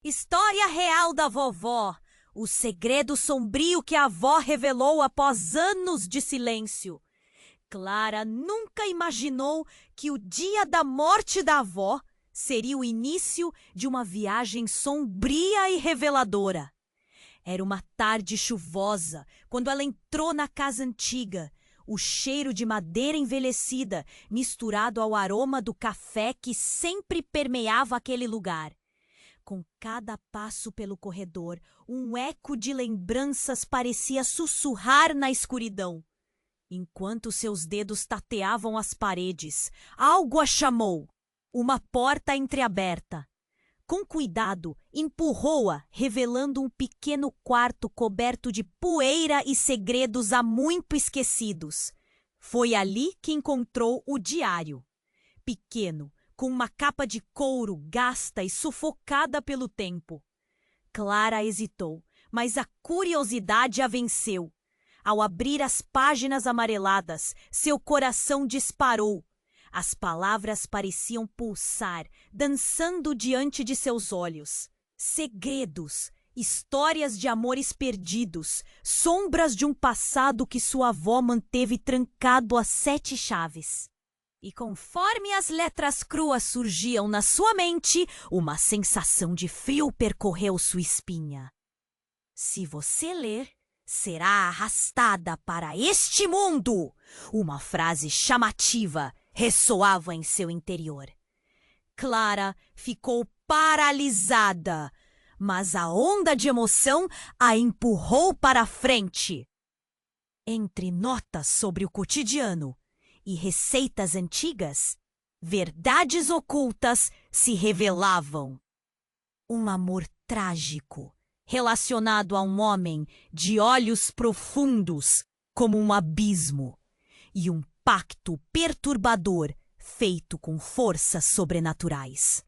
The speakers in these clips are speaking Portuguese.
História real da vovó. O segredo sombrio que a avó revelou após anos de silêncio. Clara nunca imaginou que o dia da morte da avó seria o início de uma viagem sombria e reveladora. Era uma tarde chuvosa quando ela entrou na casa antiga. O cheiro de madeira envelhecida, misturado ao aroma do café que sempre permeava aquele lugar. Com cada passo pelo corredor, um eco de lembranças parecia sussurrar na escuridão. Enquanto seus dedos tateavam as paredes, algo a chamou. Uma porta entreaberta. Com cuidado, empurrou-a, revelando um pequeno quarto coberto de poeira e segredos há muito esquecidos. Foi ali que encontrou o diário. Pequeno, com uma capa de couro gasta e sufocada pelo tempo. Clara hesitou, mas a curiosidade a venceu. Ao abrir as páginas amareladas, seu coração disparou. As palavras pareciam pulsar, dançando diante de seus olhos. Segredos, histórias de amores perdidos, sombras de um passado que sua avó manteve trancado a 7 chaves. E conforme as letras cruas surgiam na sua mente, uma sensação de frio percorreu sua espinha. Se você ler, será arrastada para este mundo! Uma frase chamativa ressoava em seu interior. Clara ficou paralisada, mas a onda de emoção a empurrou para a frente. Entre notas sobre o cotidiano e receitas antigas, verdades ocultas se revelavam. Um amor trágico, relacionado a um homem de olhos profundos como um abismo, e um pacto perturbador feito com forças sobrenaturais.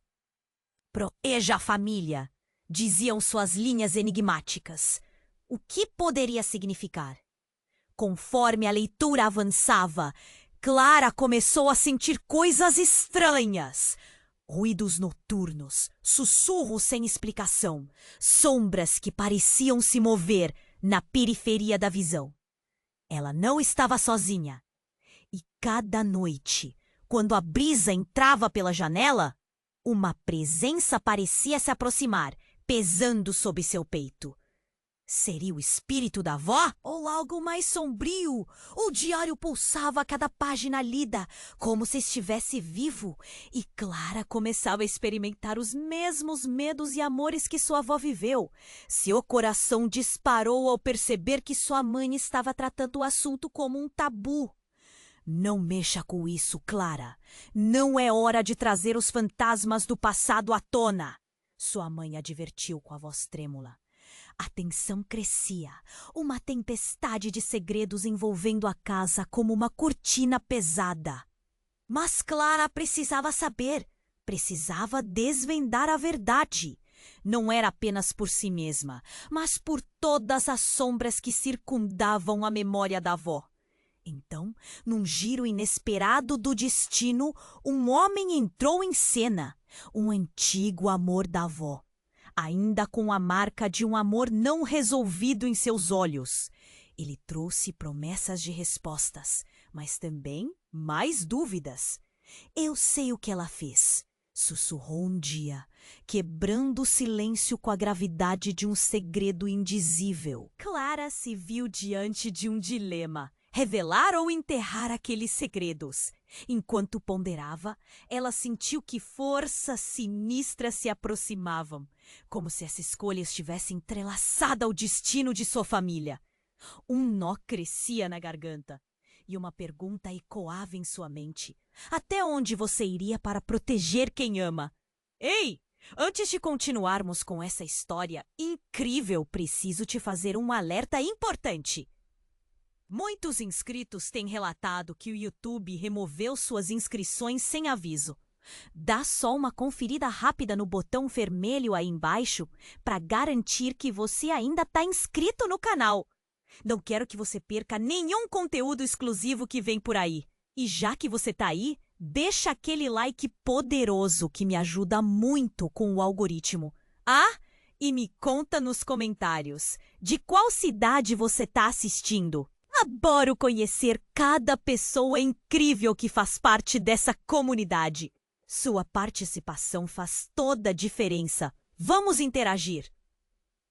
Proteja a família, diziam suas linhas enigmáticas. O que poderia significar? Conforme a leitura avançava, Clara começou a sentir coisas estranhas. Ruídos noturnos, sussurros sem explicação, sombras que pareciam se mover na periferia da visão. Ela não estava sozinha. E cada noite, quando a brisa entrava pela janela, uma presença parecia se aproximar, pesando sob seu peito. Seria o espírito da avó ou algo mais sombrio? O diário pulsava a cada página lida, como se estivesse vivo, e Clara começava a experimentar os mesmos medos e amores que sua avó viveu. Seu coração disparou ao perceber que sua mãe estava tratando o assunto como um tabu. Não mexa com isso, Clara. Não é hora de trazer os fantasmas do passado à tona, sua mãe advertiu com a voz trêmula. A tensão crescia, uma tempestade de segredos envolvendo a casa como uma cortina pesada. Mas Clara precisava saber, precisava desvendar a verdade. Não era apenas por si mesma, mas por todas as sombras que circundavam a memória da avó. Então, num giro inesperado do destino, um homem entrou em cena, um antigo amor da avó. Ainda com a marca de um amor não resolvido em seus olhos. Ele trouxe promessas de respostas, mas também mais dúvidas. Eu sei o que ela fez, sussurrou um dia, quebrando o silêncio com a gravidade de um segredo indizível. Clara se viu diante de um dilema. Revelar ou enterrar aqueles segredos. Enquanto ponderava, ela sentiu que forças sinistras se aproximavam, como se essa escolha estivesse entrelaçada ao destino de sua família. Um nó crescia na garganta, e uma pergunta ecoava em sua mente. Até onde você iria para proteger quem ama? Ei! Antes de continuarmos com essa história incrível, preciso te fazer um alerta importante. Muitos inscritos têm relatado que o YouTube removeu suas inscrições sem aviso. Dá só uma conferida rápida no botão vermelho aí embaixo para garantir que você ainda está inscrito no canal. Não quero que você perca nenhum conteúdo exclusivo que vem por aí. E já que você está aí, deixa aquele like poderoso que me ajuda muito com o algoritmo. Ah, e me conta nos comentários de qual cidade você está assistindo. Adoro conhecer cada pessoa incrível que faz parte dessa comunidade. Sua participação faz toda a diferença. Vamos interagir.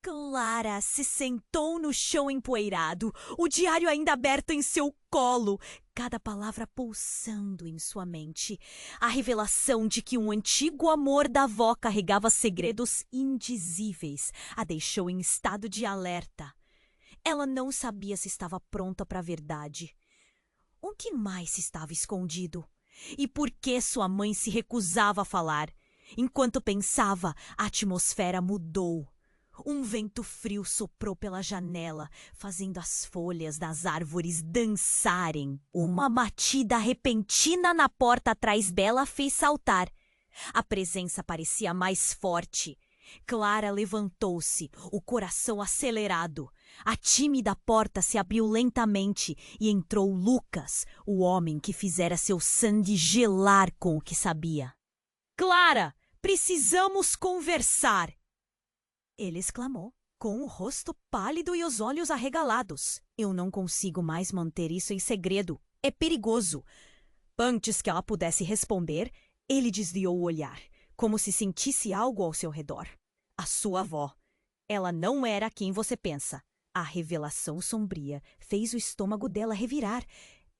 Clara se sentou no chão empoeirado, o diário ainda aberto em seu colo, cada palavra pulsando em sua mente. A revelação de que um antigo amor da avó carregava segredos indizíveis a deixou em estado de alerta. Ela não sabia se estava pronta para a verdade. O que mais estava escondido? E por que sua mãe se recusava a falar? Enquanto pensava, a atmosfera mudou. Um vento frio soprou pela janela, fazendo as folhas das árvores dançarem. Uma batida repentina na porta atrás dela fez saltar. A presença parecia mais forte. Clara levantou-se, o coração acelerado. A tímida porta se abriu lentamente e entrou Lucas, o homem que fizera seu sangue gelar com o que sabia. Clara, precisamos conversar! Ele exclamou, com o rosto pálido e os olhos arregalados. Eu não consigo mais manter isso em segredo. É perigoso. Antes que ela pudesse responder, ele desviou o olhar, como se sentisse algo ao seu redor. A sua avó. Ela não era quem você pensa. A revelação sombria fez o estômago dela revirar.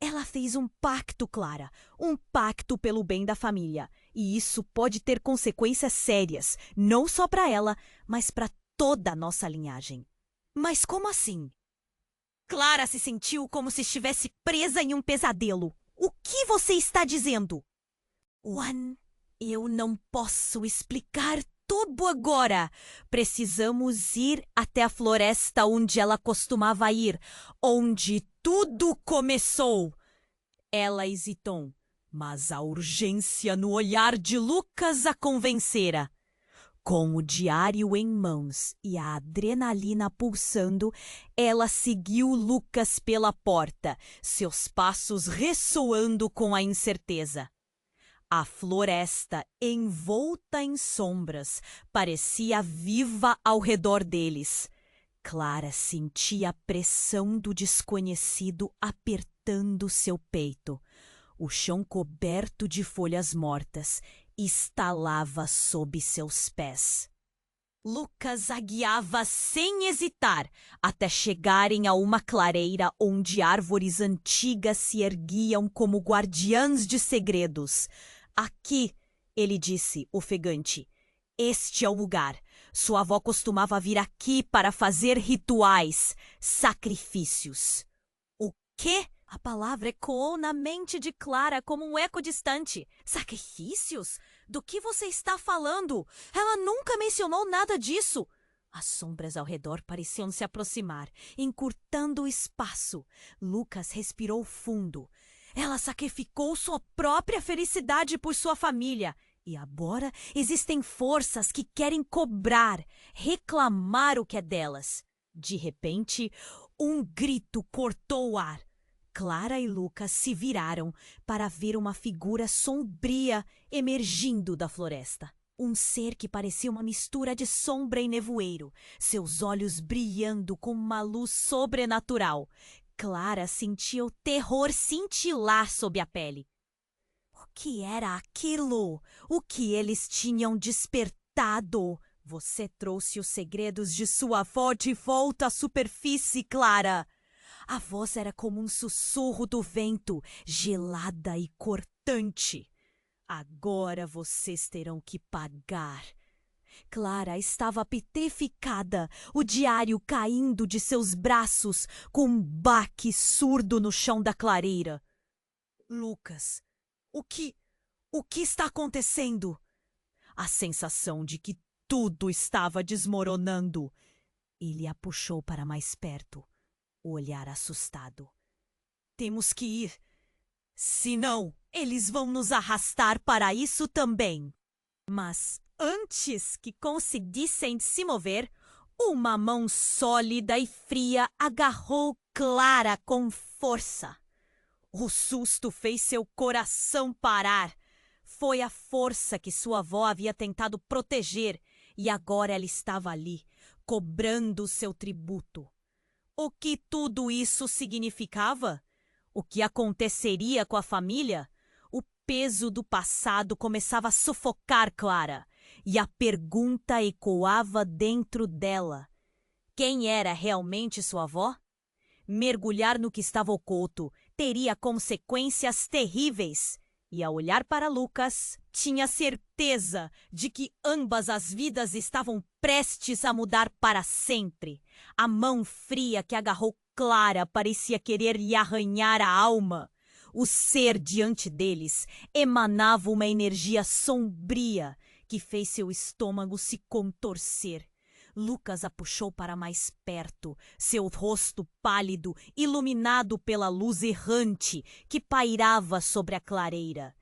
Ela fez um pacto, Clara. Um pacto pelo bem da família. E isso pode ter consequências sérias, não só para ela, mas para toda a nossa linhagem. Mas como assim? Clara se sentiu como se estivesse presa em um pesadelo. O que você está dizendo? Juan, eu não posso explicar tudo agora. Precisamos ir até a floresta onde ela costumava ir, onde tudo começou. Ela hesitou, mas a urgência no olhar de Lucas a convencera. Com o diário em mãos e a adrenalina pulsando, ela seguiu Lucas pela porta, seus passos ressoando com a incerteza. A floresta, envolta em sombras, parecia viva ao redor deles. Clara sentia a pressão do desconhecido apertando seu peito. O chão coberto de folhas mortas estalava sob seus pés. Lucas a guiava sem hesitar até chegarem a uma clareira onde árvores antigas se erguiam como guardiãs de segredos. Aqui, ele disse, ofegante, este é o lugar. Sua avó costumava vir aqui para fazer rituais, sacrifícios. O quê? A palavra ecoou na mente de Clara como um eco distante. Sacrifícios? Do que você está falando? Ela nunca mencionou nada disso. As sombras ao redor pareciam se aproximar, encurtando o espaço. Lucas respirou fundo. Ela sacrificou sua própria felicidade por sua família. E agora existem forças que querem cobrar, reclamar o que é delas. De repente, um grito cortou o ar. Clara e Lucas se viraram para ver uma figura sombria emergindo da floresta. Um ser que parecia uma mistura de sombra e nevoeiro, seus olhos brilhando com uma luz sobrenatural. Clara sentia o terror cintilar sob a pele. O que era aquilo? O que eles tinham despertado? Você trouxe os segredos de sua avó de volta à superfície, Clara. A voz era como um sussurro do vento, gelada e cortante. Agora vocês terão que pagar. Clara estava petrificada, o diário caindo de seus braços com um baque surdo no chão da clareira. Lucas, o que está acontecendo? A sensação de que tudo estava desmoronando. Ele a puxou para mais perto, o olhar assustado. Temos que ir. Senão, eles vão nos arrastar para isso também. Mas antes que conseguissem se mover, uma mão sólida e fria agarrou Clara com força. O susto fez seu coração parar. Foi a força que sua avó havia tentado proteger e agora ela estava ali, cobrando seu tributo. O que tudo isso significava? O que aconteceria com a família? O peso do passado começava a sufocar Clara, e a pergunta ecoava dentro dela. Quem era realmente sua avó? Mergulhar no que estava oculto teria consequências terríveis. E ao olhar para Lucas, tinha certeza de que ambas as vidas estavam prestes a mudar para sempre. A mão fria que agarrou Clara parecia querer lhe arranhar a alma. O ser diante deles emanava uma energia sombria que fez seu estômago se contorcer. Lucas a puxou para mais perto, seu rosto pálido, iluminado pela luz errante que pairava sobre a clareira.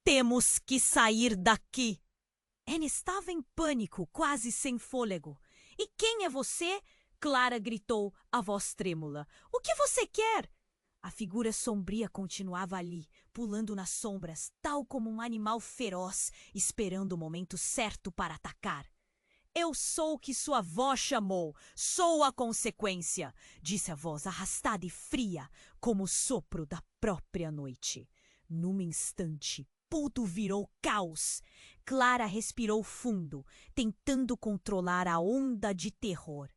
Temos que sair daqui! Anne estava em pânico, quase sem fôlego. E quem é você? Clara gritou, a voz trêmula. O que você quer? A figura sombria continuava ali, pulando nas sombras, tal como um animal feroz, esperando o momento certo para atacar. Eu sou o que sua avó chamou. Sou a consequência, disse a voz arrastada e fria, como o sopro da própria noite. Num instante, tudo virou caos. Clara respirou fundo, tentando controlar a onda de terror.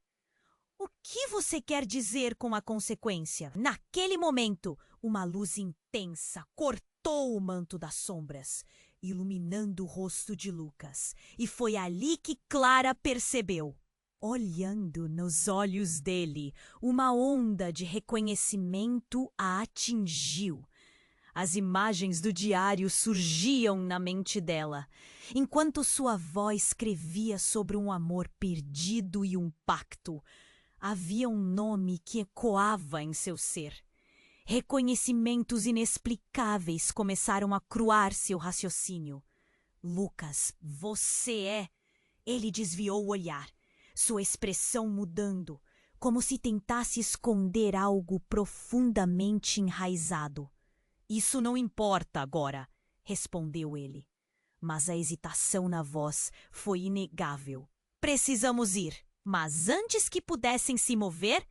O que você quer dizer com a consequência? Naquele momento, uma luz intensa cortou o manto das sombras, iluminando o rosto de Lucas. E foi ali que Clara percebeu. Olhando nos olhos dele, uma onda de reconhecimento a atingiu. As imagens do diário surgiam na mente dela, enquanto sua avó escrevia sobre um amor perdido e um pacto. Havia um nome que ecoava em seu ser. Reconhecimentos inexplicáveis começaram a cruar seu raciocínio. Lucas, você é... Ele desviou o olhar, sua expressão mudando, como se tentasse esconder algo profundamente enraizado. Isso não importa agora, respondeu ele. Mas a hesitação na voz foi inegável. Precisamos ir. Mas antes que pudessem se mover,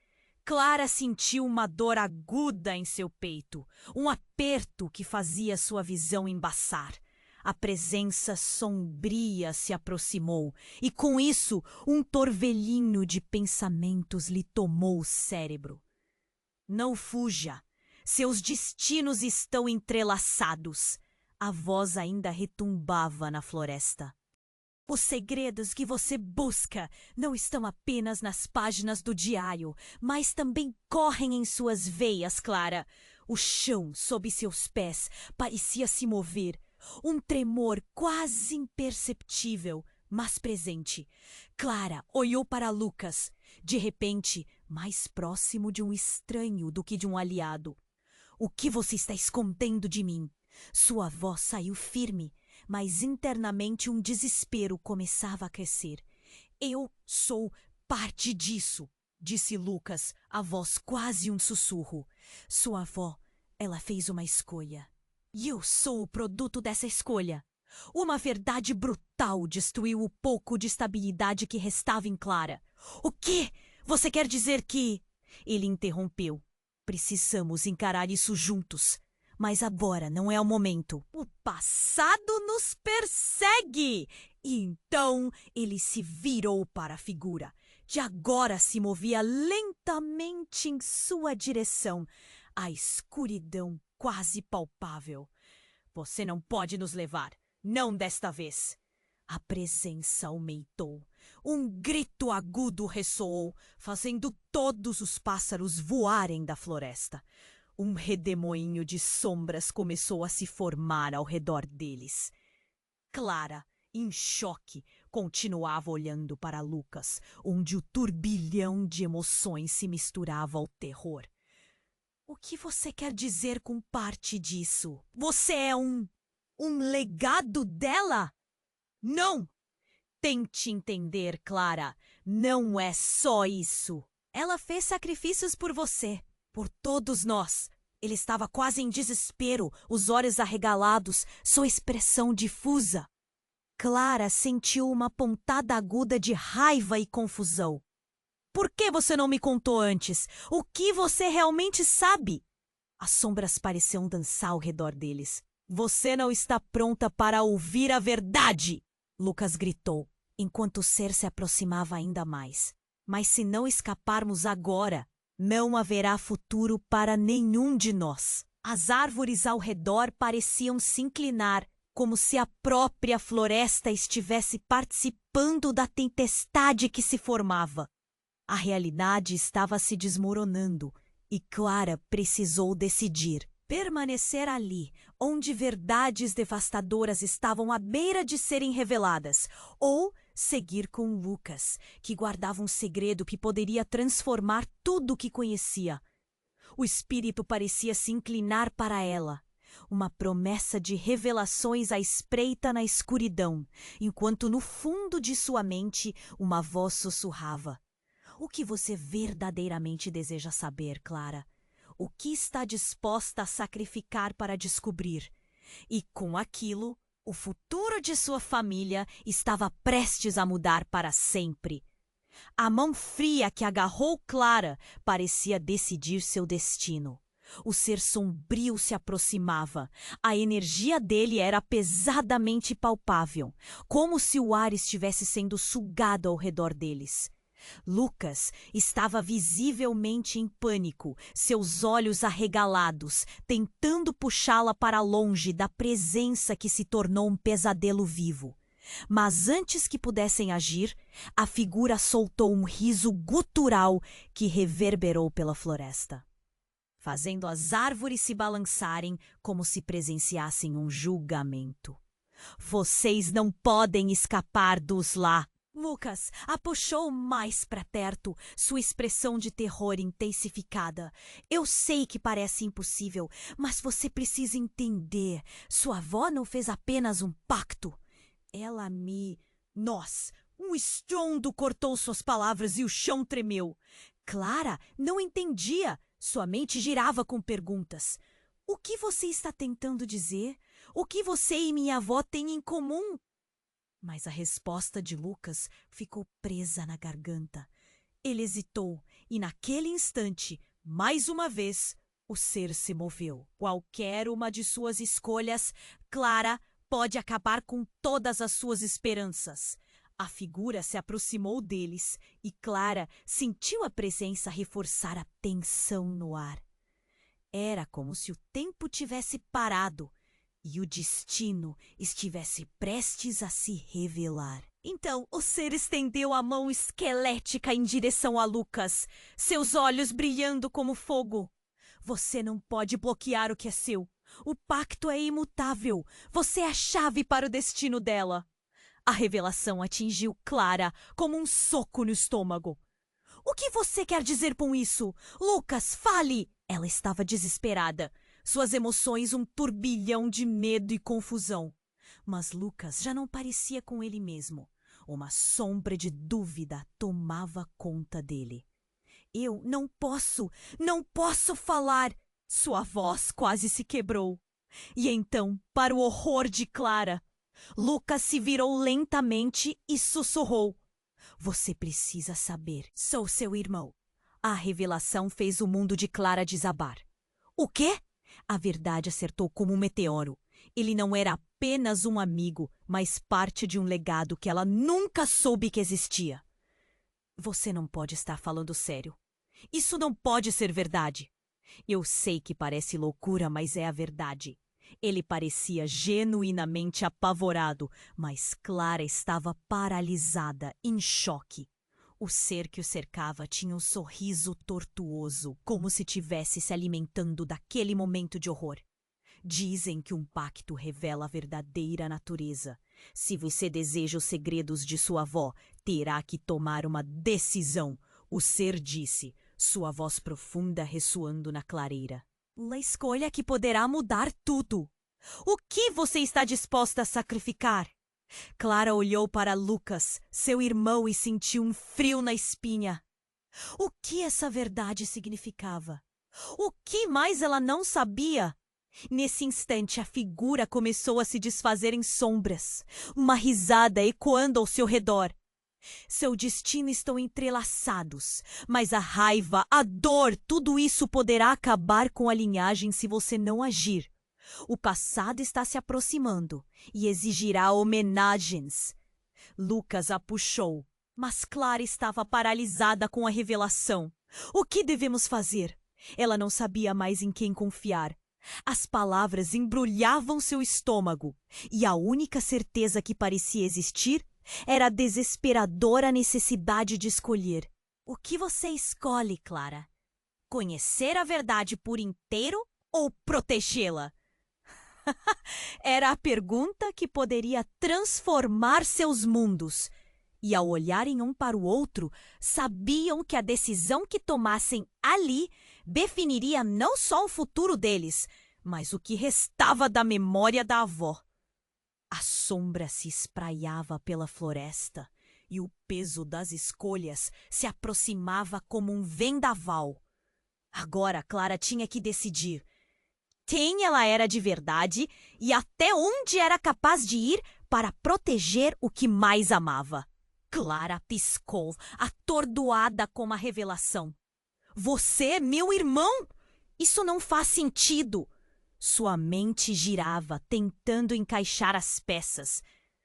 Clara sentiu uma dor aguda em seu peito, um aperto que fazia sua visão embaçar. A presença sombria se aproximou e, com isso, um torvelinho de pensamentos lhe tomou o cérebro. Não fuja, seus destinos estão entrelaçados. A voz ainda retumbava na floresta. Os segredos que você busca não estão apenas nas páginas do diário, mas também correm em suas veias, Clara. O chão sob seus pés parecia se mover. Um tremor quase imperceptível, mas presente. Clara olhou para Lucas, de repente mais próximo de um estranho do que de um aliado. O que você está escondendo de mim? Sua voz saiu firme, mas internamente um desespero começava a crescer. Eu sou parte disso, disse Lucas, a voz quase um sussurro. Sua avó, ela fez uma escolha. E eu sou o produto dessa escolha. Uma verdade brutal destruiu o pouco de estabilidade que restava em Clara. O quê? Você quer dizer que... Ele interrompeu. Precisamos encarar isso juntos. Mas agora não é o momento. O passado nos persegue! E então ele se virou para a figura. De agora se movia lentamente em sua direção. A escuridão quase palpável. Você não pode nos levar. Não desta vez. A presença aumentou. Um grito agudo ressoou, fazendo todos os pássaros voarem da floresta. Um redemoinho de sombras começou a se formar ao redor deles. Clara, em choque, continuava olhando para Lucas, onde o turbilhão de emoções se misturava ao terror. O que você quer dizer com parte disso? Você é um legado dela? Não! Tente entender, Clara. Não é só isso. Ela fez sacrifícios por você. Por todos nós. Ele estava quase em desespero, os olhos arregalados, sua expressão difusa. Clara sentiu uma pontada aguda de raiva e confusão. Por que você não me contou antes? O que você realmente sabe? As sombras pareciam dançar ao redor deles. Você não está pronta para ouvir a verdade! Lucas gritou, enquanto o ser se aproximava ainda mais. Mas se não escaparmos agora, não haverá futuro para nenhum de nós. As árvores ao redor pareciam se inclinar, como se a própria floresta estivesse participando da tempestade que se formava. A realidade estava se desmoronando e Clara precisou decidir: permanecer ali, onde verdades devastadoras estavam à beira de serem reveladas, ou seguir com Lucas, que guardava um segredo que poderia transformar tudo o que conhecia. O espírito parecia se inclinar para ela, uma promessa de revelações à espreita na escuridão, enquanto no fundo de sua mente uma voz sussurrava: o que você verdadeiramente deseja saber, Clara? O que está disposta a sacrificar para descobrir? E com aquilo, o futuro de sua família estava prestes a mudar para sempre. A mão fria que agarrou Clara parecia decidir seu destino. O ser sombrio se aproximava. A energia dele era pesadamente palpável, como se o ar estivesse sendo sugado ao redor deles. Lucas estava visivelmente em pânico, seus olhos arregalados, tentando puxá-la para longe da presença que se tornou um pesadelo vivo. Mas antes que pudessem agir, a figura soltou um riso gutural que reverberou pela floresta, fazendo as árvores se balançarem como se presenciassem um julgamento. Vocês não podem escapar dos lá. Lucas a puxou mais para perto, sua expressão de terror intensificada. Eu sei que parece impossível, mas você precisa entender. Sua avó não fez apenas um pacto. Ela me... Nós... Um estrondo cortou suas palavras e o chão tremeu. Clara não entendia. Sua mente girava com perguntas. O que você está tentando dizer? O que você e minha avó têm em comum? Mas a resposta de Lucas ficou presa na garganta. Ele hesitou e, naquele instante, mais uma vez, o ser se moveu. Qualquer uma de suas escolhas, Clara, pode acabar com todas as suas esperanças. A figura se aproximou deles e Clara sentiu a presença reforçar a tensão no ar. Era como se o tempo tivesse parado e o destino estivesse prestes a se revelar. Então o ser estendeu a mão esquelética em direção a Lucas, seus olhos brilhando como fogo. Você não pode bloquear o que é seu. O pacto é imutável. Você é a chave para o destino dela. A revelação atingiu Clara como um soco no estômago. O que você quer dizer com isso? Lucas, fale! Ela estava desesperada. Suas emoções um turbilhão de medo e confusão. Mas Lucas já não parecia com ele mesmo. Uma sombra de dúvida tomava conta dele. Eu não posso falar! Sua voz quase se quebrou. E então, para o horror de Clara, Lucas se virou lentamente e sussurrou: Você precisa saber, sou seu irmão. A revelação fez o mundo de Clara desabar. O quê? A verdade acertou como um meteoro. Ele não era apenas um amigo, mas parte de um legado que ela nunca soube que existia. Você não pode estar falando sério. Isso não pode ser verdade. Eu sei que parece loucura, mas é a verdade. Ele parecia genuinamente apavorado, mas Clara estava paralisada, em choque. O ser que o cercava tinha um sorriso tortuoso, como se tivesse se alimentando daquele momento de horror. Dizem que um pacto revela a verdadeira natureza. Se você deseja os segredos de sua avó, terá que tomar uma decisão, o ser disse, sua voz profunda ressoando na clareira. A escolha que poderá mudar tudo. O que você está disposta a sacrificar? Clara olhou para Lucas, seu irmão, e sentiu um frio na espinha. O que essa verdade significava? O que mais ela não sabia? Nesse instante, a figura começou a se desfazer em sombras, uma risada ecoando ao seu redor. Seu destino estão entrelaçados, mas a raiva, a dor, tudo isso poderá acabar com a linhagem se você não agir. O passado está se aproximando e exigirá homenagens. Lucas a puxou, mas Clara estava paralisada com a revelação. O que devemos fazer? Ela não sabia mais em quem confiar. As palavras embrulhavam seu estômago, e a única certeza que parecia existir era a desesperadora necessidade de escolher. O que você escolhe, Clara? Conhecer a verdade por inteiro ou protegê-la? Era a pergunta que poderia transformar seus mundos. E ao olharem um para o outro, sabiam que a decisão que tomassem ali definiria não só o futuro deles, mas o que restava da memória da avó. A sombra se espraiava pela floresta e o peso das escolhas se aproximava como um vendaval. Agora Clara tinha que decidir quem ela era de verdade e até onde era capaz de ir para proteger o que mais amava. Clara piscou, atordoada com a revelação. Você é meu irmão? Isso não faz sentido. Sua mente girava, tentando encaixar as peças.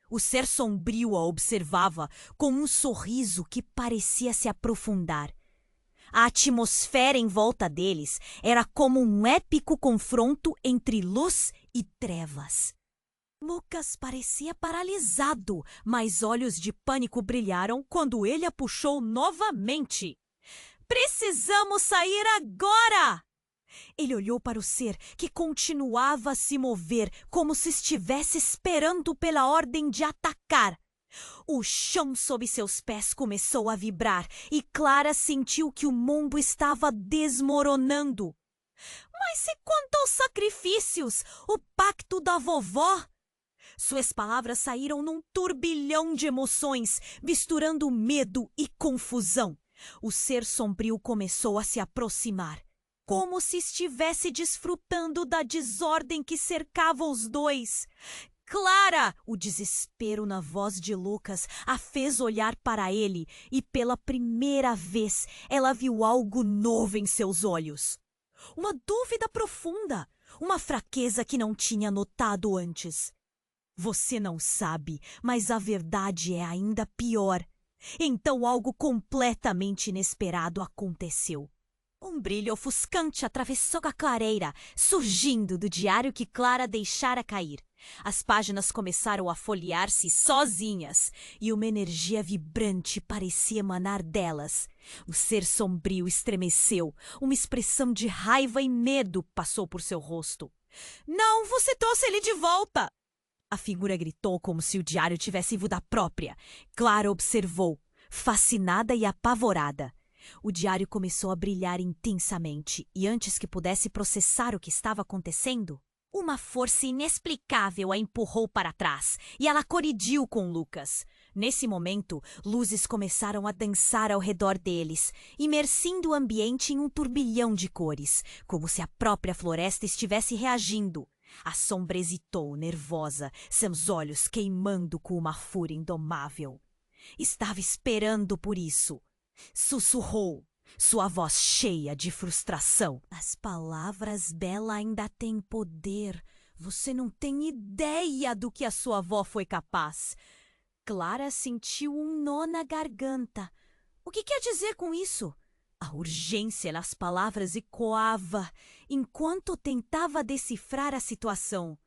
O ser sombrio a observava com um sorriso que parecia se aprofundar. A atmosfera em volta deles era como um épico confronto entre luz e trevas. Lucas parecia paralisado, mas olhos de pânico brilharam quando ele a puxou novamente. Precisamos sair agora! Ele olhou para o ser que continuava a se mover como se estivesse esperando pela ordem de atacar. O chão sob seus pés começou a vibrar e Clara sentiu que o mundo estava desmoronando. Mas e quanto aos sacrifícios? O pacto da vovó? Suas palavras saíram num turbilhão de emoções, misturando medo e confusão. O ser sombrio começou a se aproximar, como se estivesse desfrutando da desordem que cercava os dois. Clara! O desespero na voz de Lucas a fez olhar para ele e pela primeira vez ela viu algo novo em seus olhos. Uma dúvida profunda, uma fraqueza que não tinha notado antes. Você não sabe, mas a verdade é ainda pior. Então algo completamente inesperado aconteceu. Um brilho ofuscante atravessou a clareira, surgindo do diário que Clara deixara cair. As páginas começaram a folhear-se sozinhas e uma energia vibrante parecia emanar delas. O ser sombrio estremeceu, uma expressão de raiva e medo passou por seu rosto. Não, você trouxe ele de volta! A figura gritou como se o diário tivesse vida própria. Clara observou, fascinada e apavorada. O diário começou a brilhar intensamente e antes que pudesse processar o que estava acontecendo, uma força inexplicável a empurrou para trás e ela colidiu com Lucas. Nesse momento, luzes começaram a dançar ao redor deles, imersindo o ambiente em um turbilhão de cores, como se a própria floresta estivesse reagindo. A sombra hesitou, nervosa, seus olhos queimando com uma fúria indomável. Estava esperando por isso. Sussurrou, sua voz cheia de frustração. As palavras dela ainda têm poder. Você não tem ideia do que a sua avó foi capaz. Clara sentiu um nó na garganta. O que quer dizer com isso? A urgência nas palavras ecoava enquanto tentava decifrar a situação.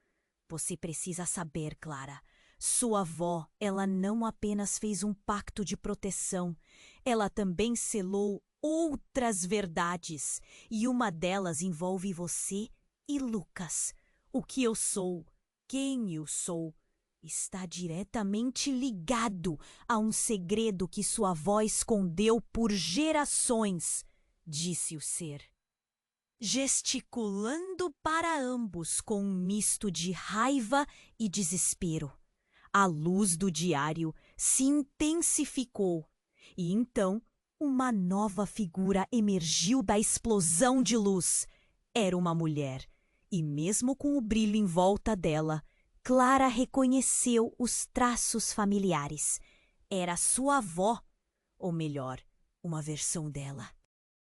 Você precisa saber, Clara. Sua avó, ela não apenas fez um pacto de proteção, ela também selou outras verdades. E uma delas envolve você e Lucas. O que eu sou, quem eu sou, está diretamente ligado a um segredo que sua avó escondeu por gerações, disse o ser. Gesticulando para ambos com um misto de raiva e desespero. A luz do diário se intensificou e então uma nova figura emergiu da explosão de luz. Era uma mulher E mesmo com o brilho em volta dela, Clara reconheceu os traços familiares. Era sua avó, ou melhor, uma versão dela.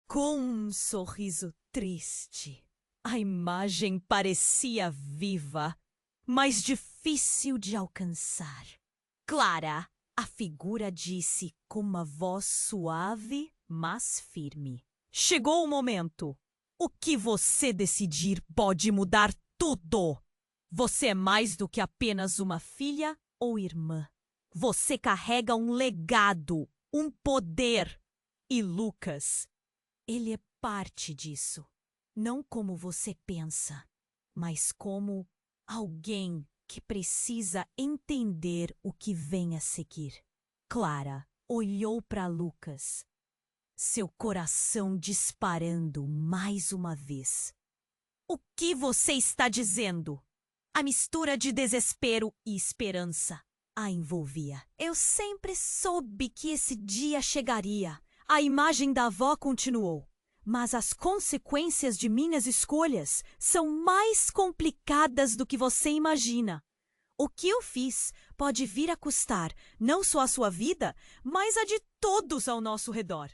Com um sorriso triste, a imagem parecia viva, mas difícil de alcançar. Clara, a figura disse com uma voz suave, mas firme. Chegou o momento. O que você decidir pode mudar tudo. Você é mais do que apenas uma filha ou irmã. Você carrega um legado, um poder. E Lucas, ele é parte disso. Não como você pensa, mas como alguém que precisa entender o que vem a seguir. Clara olhou para Lucas, seu coração disparando mais uma vez. O que você está dizendo? A mistura de desespero e esperança a envolvia. Eu sempre soube que esse dia chegaria. A imagem da avó continuou. Mas as consequências de minhas escolhas são mais complicadas do que você imagina. O que eu fiz pode vir a custar não só a sua vida, mas a de todos ao nosso redor.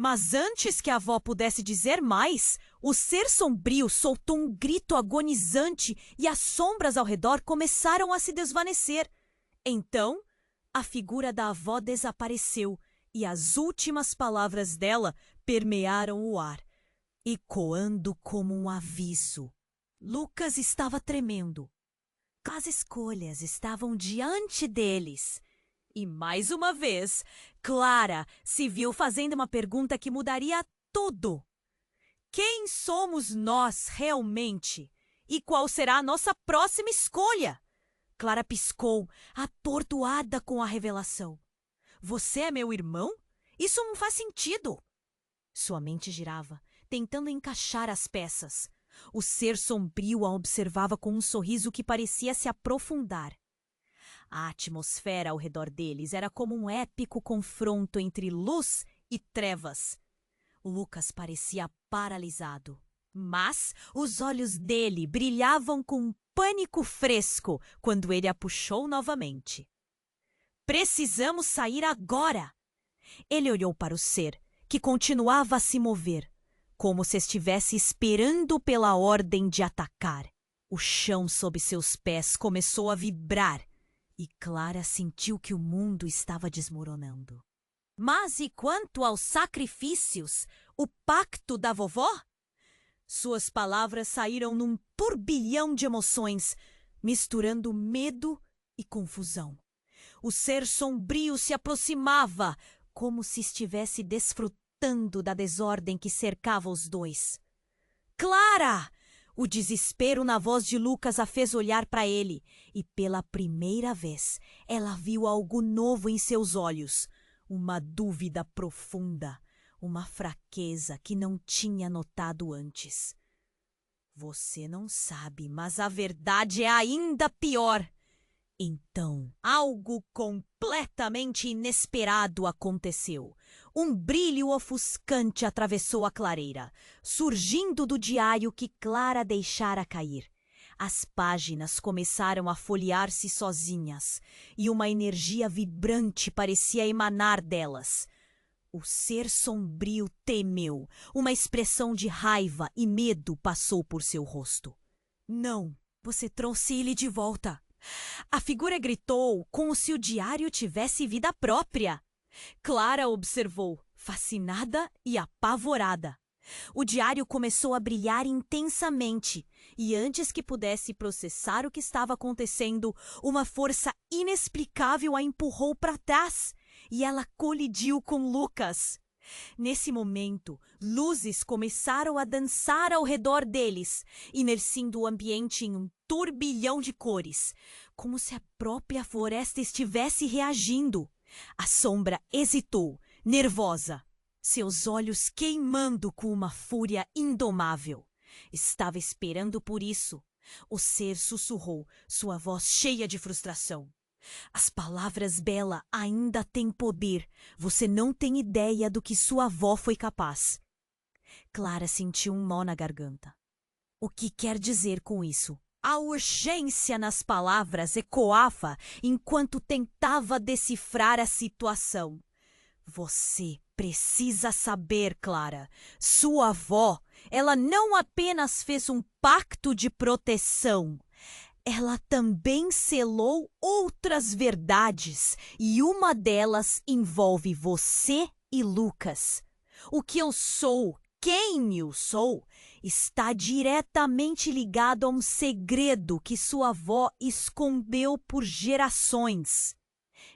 Mas antes que a avó pudesse dizer mais, o ser sombrio soltou um grito agonizante e as sombras ao redor começaram a se desvanecer. Então, a figura da avó desapareceu e as últimas palavras dela permearam o ar, ecoando como um aviso. Lucas estava tremendo. As escolhas estavam diante deles. E mais uma vez, Clara se viu fazendo uma pergunta que mudaria tudo. Quem somos nós realmente? E qual será a nossa próxima escolha? Clara piscou, atordoada com a revelação. Você é meu irmão? Isso não faz sentido. Sua mente girava, tentando encaixar as peças. O ser sombrio a observava com um sorriso que parecia se aprofundar. A atmosfera ao redor deles era como um épico confronto entre luz e trevas. Lucas parecia paralisado, mas os olhos dele brilhavam com um pânico fresco quando ele a puxou novamente. Precisamos sair agora! Ele olhou para o ser, que continuava a se mover, como se estivesse esperando pela ordem de atacar. O chão sob seus pés começou a vibrar e Clara sentiu que o mundo estava desmoronando. Mas e quanto aos sacrifícios, o pacto da vovó? Suas palavras saíram num turbilhão de emoções, misturando medo e confusão. O ser sombrio se aproximava, como se estivesse desfrutando da desordem que cercava os dois. Clara! O desespero na voz de Lucas a fez olhar para ele, e pela primeira vez ela viu algo novo em seus olhos, uma dúvida profunda, uma fraqueza que não tinha notado antes. Você não sabe, mas a verdade é ainda pior. Então, algo completamente inesperado aconteceu. Um brilho ofuscante atravessou a clareira, surgindo do diário que Clara deixara cair. As páginas começaram a folhear-se sozinhas, e uma energia vibrante parecia emanar delas. O ser sombrio temeu. Uma expressão de raiva e medo passou por seu rosto. Não, você trouxe ele de volta. A figura gritou como se o diário tivesse vida própria. Clara observou, fascinada e apavorada. O diário começou a brilhar intensamente e antes que pudesse processar o que estava acontecendo, uma força inexplicável a empurrou para trás e ela colidiu com Lucas. Nesse momento, luzes começaram a dançar ao redor deles, imersindo o ambiente em um turbilhão de cores, como se a própria floresta estivesse reagindo. A sombra hesitou, nervosa, seus olhos queimando com uma fúria indomável. Estava esperando por isso. O ser sussurrou, sua voz cheia de frustração. As palavras Bela ainda têm poder. Você não tem ideia do que sua avó foi capaz. Clara sentiu um nó na garganta. O que quer dizer com isso? A urgência nas palavras ecoava enquanto tentava decifrar a situação. Você precisa saber, Clara. Sua avó, ela não apenas fez um pacto de proteção. Ela também selou outras verdades, e uma delas envolve você e Lucas. O que eu sou, quem eu sou, está diretamente ligado a um segredo que sua avó escondeu por gerações,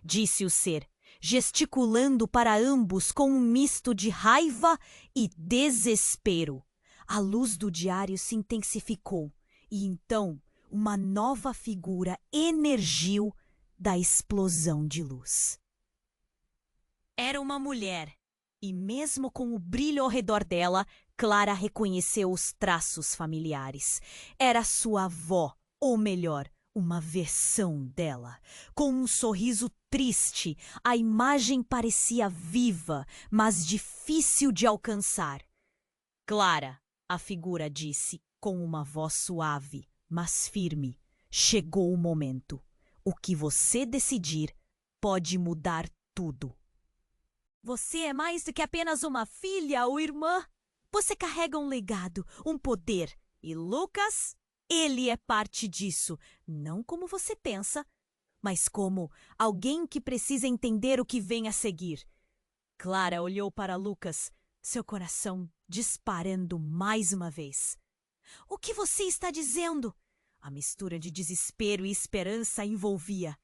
disse o ser, gesticulando para ambos com um misto de raiva e desespero. A luz do diário se intensificou, e então uma nova figura emergiu da explosão de luz. Era uma mulher, e mesmo com o brilho ao redor dela, Clara reconheceu os traços familiares. Era sua avó, ou melhor, uma versão dela. Com um sorriso triste, a imagem parecia viva, mas difícil de alcançar. Clara, a figura disse com uma voz suave, mas firme, chegou o momento. O que você decidir pode mudar tudo. Você é mais do que apenas uma filha ou irmã. Você carrega um legado, um poder. E Lucas, ele é parte disso. Não como você pensa, mas como alguém que precisa entender o que vem a seguir. Clara olhou para Lucas, seu coração disparando mais uma vez. O que você está dizendo? A mistura de desespero e esperança a envolvia.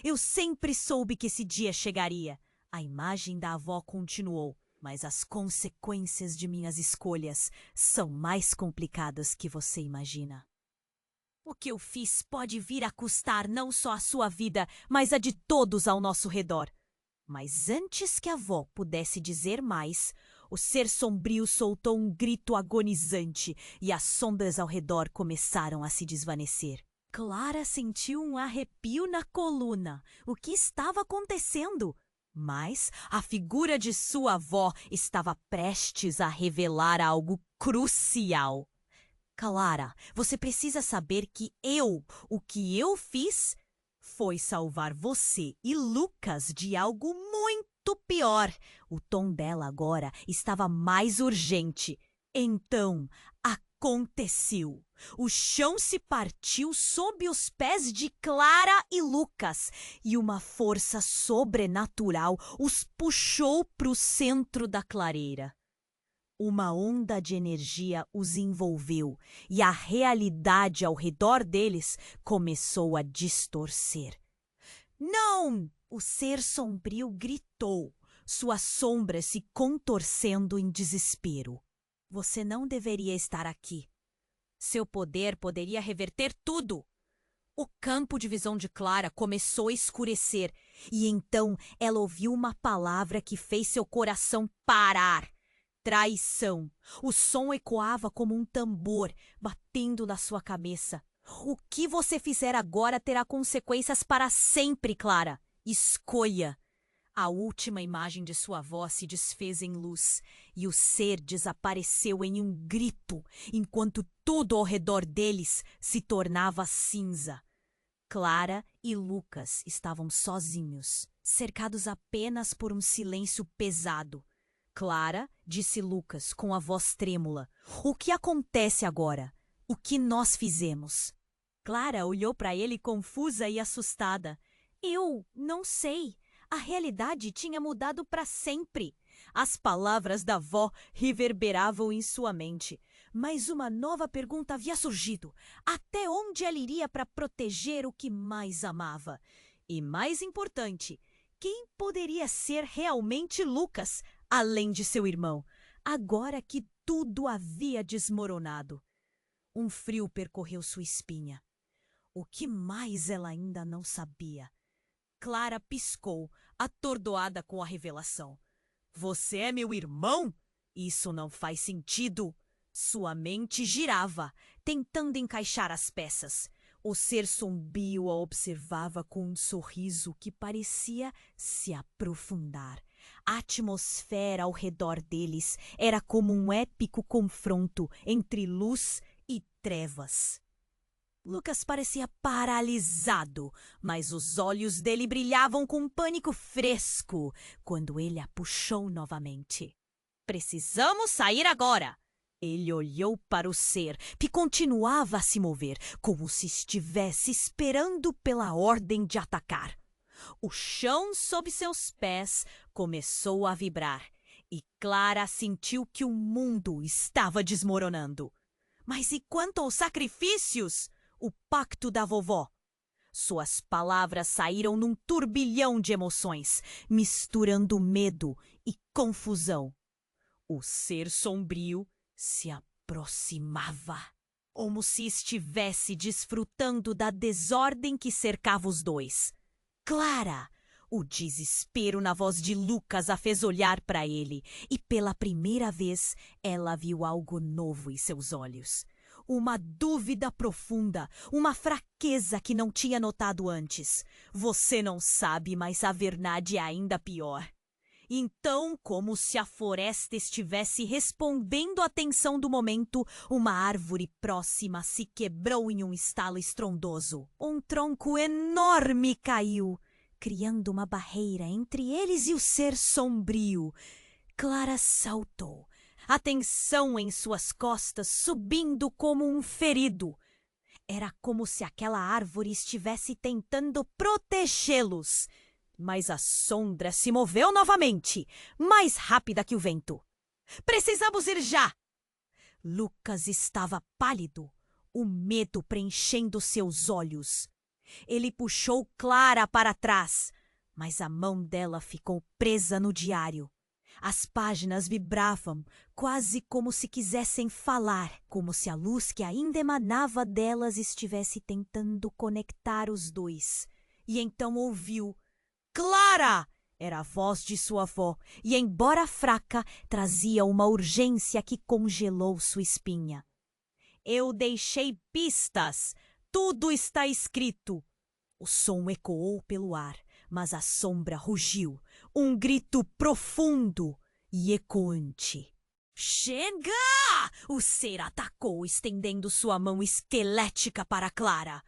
Eu sempre soube que esse dia chegaria. A imagem da avó continuou, mas as consequências de minhas escolhas são mais complicadas que você imagina. O que eu fiz pode vir a custar não só a sua vida, mas a de todos ao nosso redor. Mas antes que a avó pudesse dizer mais, o ser sombrio soltou um grito agonizante e as sombras ao redor começaram a se desvanecer. Clara sentiu um arrepio na coluna. O que estava acontecendo? Mas a figura de sua avó estava prestes a revelar algo crucial. Clara, você precisa saber que o que eu fiz foi salvar você e Lucas de algo muito pior. O tom dela agora estava mais urgente. Então, aconteceu. O chão se partiu sob os pés de Clara e Lucas, e uma força sobrenatural os puxou para o centro da clareira. Uma onda de energia os envolveu, e a realidade ao redor deles começou a distorcer. Não! O ser sombrio gritou, sua sombra se contorcendo em desespero. Você não deveria estar aqui. Seu poder poderia reverter tudo. O campo de visão de Clara começou a escurecer, e então ela ouviu uma palavra que fez seu coração parar. Traição. O som ecoava como um tambor, batendo na sua cabeça. O que você fizer agora terá consequências para sempre, Clara. Escolha. A última imagem de sua avó se desfez em luz, e o ser desapareceu em um grito, enquanto tudo ao redor deles se tornava cinza. Clara e Lucas estavam sozinhos, cercados apenas por um silêncio pesado. Clara, disse Lucas com a voz trêmula, o que acontece agora? O que nós fizemos? Clara olhou para ele confusa e assustada. Eu não sei. A realidade tinha mudado para sempre. As palavras da avó reverberavam em sua mente. Mas uma nova pergunta havia surgido. Até onde ela iria para proteger o que mais amava? E mais importante, quem poderia ser realmente Lucas, além de seu irmão, agora que tudo havia desmoronado? Um frio percorreu sua espinha. O que mais ela ainda não sabia? Clara piscou, atordoada com a revelação. Você é meu irmão? Isso não faz sentido. Sua mente girava, tentando encaixar as peças. O ser sombrio a observava com um sorriso que parecia se aprofundar. A atmosfera ao redor deles era como um épico confronto entre luz e trevas. Lucas parecia paralisado, mas os olhos dele brilhavam com um pânico fresco quando ele a puxou novamente. Precisamos sair agora! Ele olhou para o ser, que continuava a se mover, como se estivesse esperando pela ordem de atacar. O chão sob seus pés começou a vibrar, e Clara sentiu que o mundo estava desmoronando. Mas e quanto aos sacrifícios? O pacto da vovó. Suas palavras saíram num turbilhão de emoções, misturando medo e confusão. O ser sombrio se aproximava, como se estivesse desfrutando da desordem que cercava os dois. Clara! O desespero na voz de Lucas a fez olhar para ele, e pela primeira vez ela viu algo novo em seus olhos. Uma dúvida profunda, uma fraqueza que não tinha notado antes. Você não sabe, mas a verdade é ainda pior. Então, como se a floresta estivesse respondendo à tensão do momento, uma árvore próxima se quebrou em um estalo estrondoso. Um tronco enorme caiu, criando uma barreira entre eles e o ser sombrio. Clara saltou, a tensão em suas costas subindo como um ferido. Era como se aquela árvore estivesse tentando protegê-los. Mas a sombra se moveu novamente, mais rápida que o vento. Precisamos ir já! Lucas estava pálido, o medo preenchendo seus olhos. Ele puxou Clara para trás, mas a mão dela ficou presa no diário. As páginas vibravam, quase como se quisessem falar, como se a luz que ainda emanava delas estivesse tentando conectar os dois. E então ouviu: Clara! Era a voz de sua avó, e embora fraca, trazia uma urgência que congelou sua espinha. Eu deixei pistas. Tudo está escrito. O som ecoou pelo ar, mas a sombra rugiu. Um grito profundo e ecoante. Chega! O ser atacou, estendendo sua mão esquelética para Clara.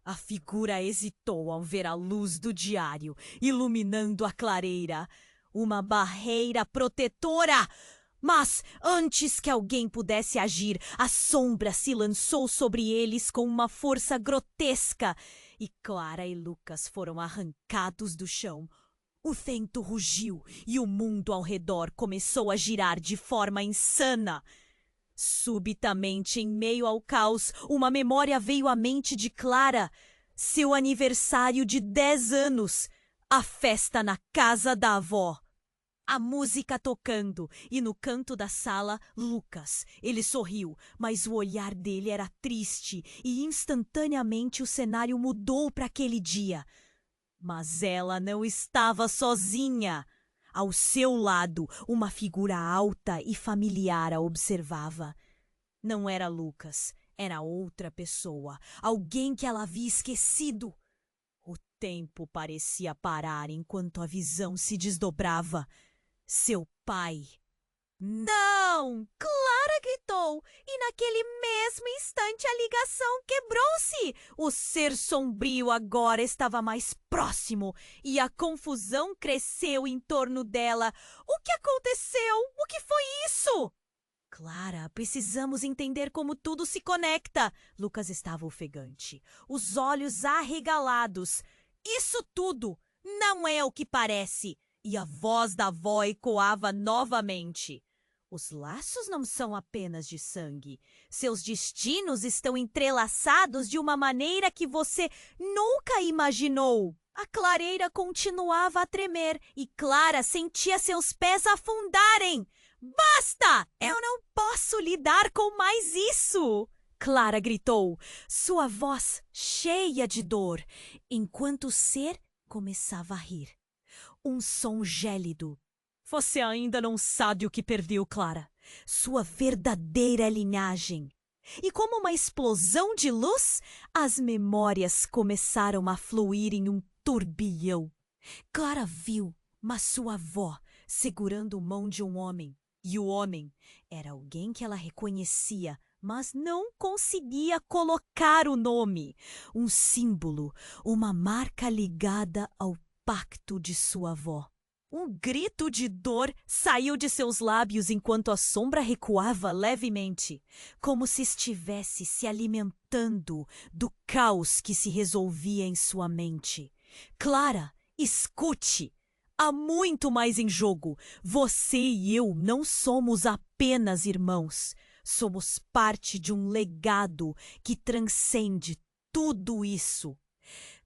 A figura hesitou ao ver a luz do diário, iluminando a clareira. Uma barreira protetora! Mas, antes que alguém pudesse agir, a sombra se lançou sobre eles com uma força grotesca, e Clara e Lucas foram arrancados do chão. O vento rugiu e o mundo ao redor começou a girar de forma insana. Subitamente, em meio ao caos, uma memória veio à mente de Clara. Seu aniversário de 10 anos. A festa na casa da avó. A música tocando e no canto da sala, Lucas. Ele sorriu, mas o olhar dele era triste e instantaneamente o cenário mudou para aquele dia. Mas ela não estava sozinha. Ao seu lado, uma figura alta e familiar a observava. Não era Lucas, era outra pessoa, alguém que ela havia esquecido. O tempo parecia parar enquanto a visão se desdobrava. Seu pai. Não! Clara gritou, e naquele mesmo instante a ligação quebrou-se. O ser sombrio agora estava mais próximo e a confusão cresceu em torno dela. O que aconteceu? O que foi isso? Clara, precisamos entender como tudo se conecta. Lucas estava ofegante, os olhos arregalados. Isso tudo não é o que parece. E a voz da avó ecoava novamente. Os laços não são apenas de sangue. Seus destinos estão entrelaçados de uma maneira que você nunca imaginou. A clareira continuava a tremer e Clara sentia seus pés afundarem. Basta! Eu não posso lidar com mais isso! Clara gritou, sua voz cheia de dor, enquanto o ser começava a rir. Um som gélido. Você ainda não sabe o que perdeu, Clara. Sua verdadeira linhagem. E como uma explosão de luz, as memórias começaram a fluir em um turbilhão. Clara viu, mas sua avó segurando a mão de um homem. E o homem era alguém que ela reconhecia mas não conseguia colocar o nome, um símbolo, uma marca ligada ao pacto de sua avó. Um grito de dor saiu de seus lábios enquanto a sombra recuava levemente, como se estivesse se alimentando do caos que se resolvia em sua mente. Clara, escute! Há muito mais em jogo. Você e eu não somos apenas irmãos. Somos parte de um legado que transcende tudo isso.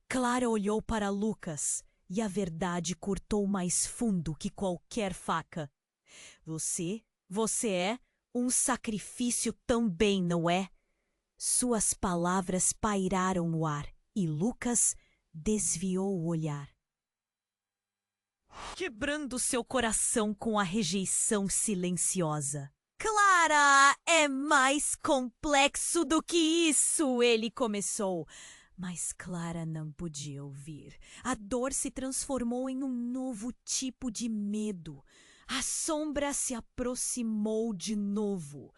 Clara olhou para Lucas e a verdade cortou mais fundo que qualquer faca. Você é um sacrifício também, não é? Suas palavras pairaram no ar e Lucas desviou o olhar, quebrando seu coração com a rejeição silenciosa. Clara, é mais complexo do que isso, ele começou. Mas Clara não podia ouvir. A dor se transformou em um novo tipo de medo. A sombra se aproximou de novo.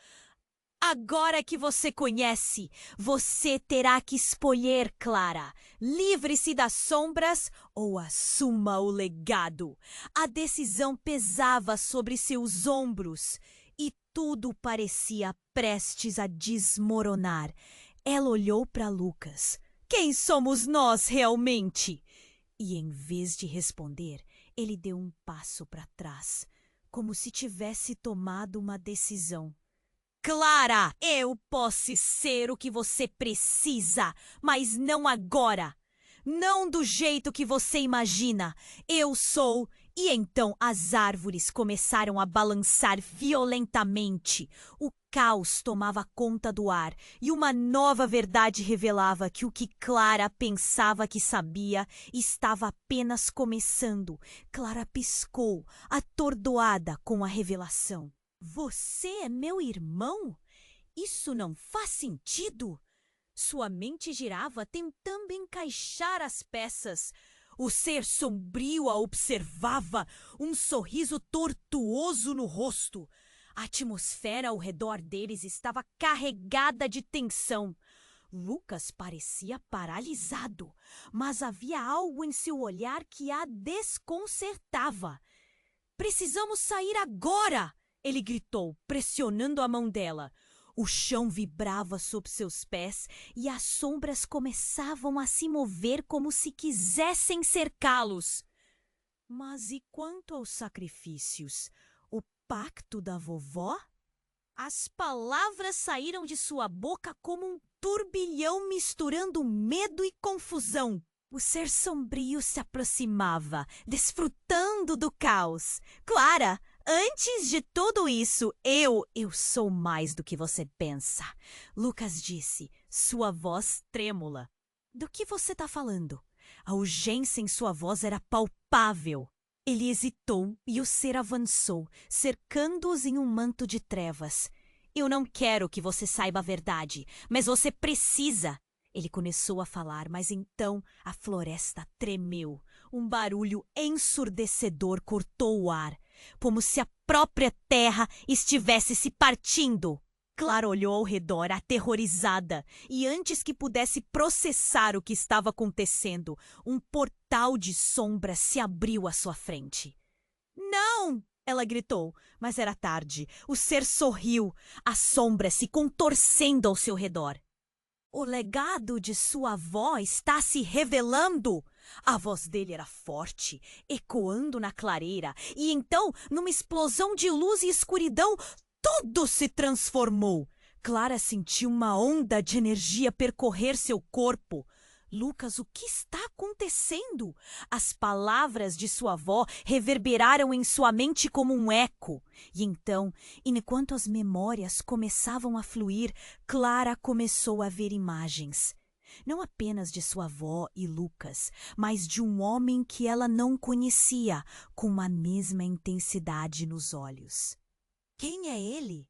Agora que você conhece, você terá que escolher, Clara. Livre-se das sombras ou assuma o legado. A decisão pesava sobre seus ombros e tudo parecia prestes a desmoronar. Ela olhou para Lucas. Quem somos nós realmente? E em vez de responder, ele deu um passo para trás, como se tivesse tomado uma decisão. Clara, eu posso ser o que você precisa, mas não agora. Não do jeito que você imagina. Eu sou. E então as árvores começaram a balançar violentamente. O caos tomava conta do ar e uma nova verdade revelava que o que Clara pensava que sabia estava apenas começando. Clara piscou, atordoada com a revelação. Você é meu irmão? Isso não faz sentido. Sua mente girava tentando encaixar as peças. O ser sombrio a observava, um sorriso tortuoso no rosto. A atmosfera ao redor deles estava carregada de tensão. Lucas parecia paralisado, mas havia algo em seu olhar que a desconcertava. Precisamos sair agora! Ele gritou, pressionando a mão dela. O chão vibrava sob seus pés e as sombras começavam a se mover como se quisessem cercá-los. Mas e quanto aos sacrifícios? O pacto da vovó? As palavras saíram de sua boca como um turbilhão misturando medo e confusão. O ser sombrio se aproximava, desfrutando do caos. Clara! Antes de tudo isso, eu sou mais do que você pensa. Lucas disse, sua voz trêmula. Do que você está falando? A urgência em sua voz era palpável. Ele hesitou e o ser avançou, cercando-os em um manto de trevas. Eu não quero que você saiba a verdade, mas você precisa. Ele começou a falar, mas então a floresta tremeu. Um barulho ensurdecedor cortou o ar, como se a própria terra estivesse se partindo. Clara olhou ao redor, aterrorizada, e antes que pudesse processar o que estava acontecendo, um portal de sombra se abriu à sua frente. Não! Ela gritou, mas era tarde. O ser sorriu, a sombra se contorcendo ao seu redor. O legado de sua avó está se revelando. A voz dele era forte, ecoando na clareira, e então, numa explosão de luz e escuridão, tudo se transformou. Clara sentiu uma onda de energia percorrer seu corpo. Lucas, o que está acontecendo? As palavras de sua avó reverberaram em sua mente como um eco. E então, enquanto as memórias começavam a fluir, Clara começou a ver imagens. Não apenas de sua avó e Lucas, mas de um homem que ela não conhecia, com a mesma intensidade nos olhos. Quem é ele?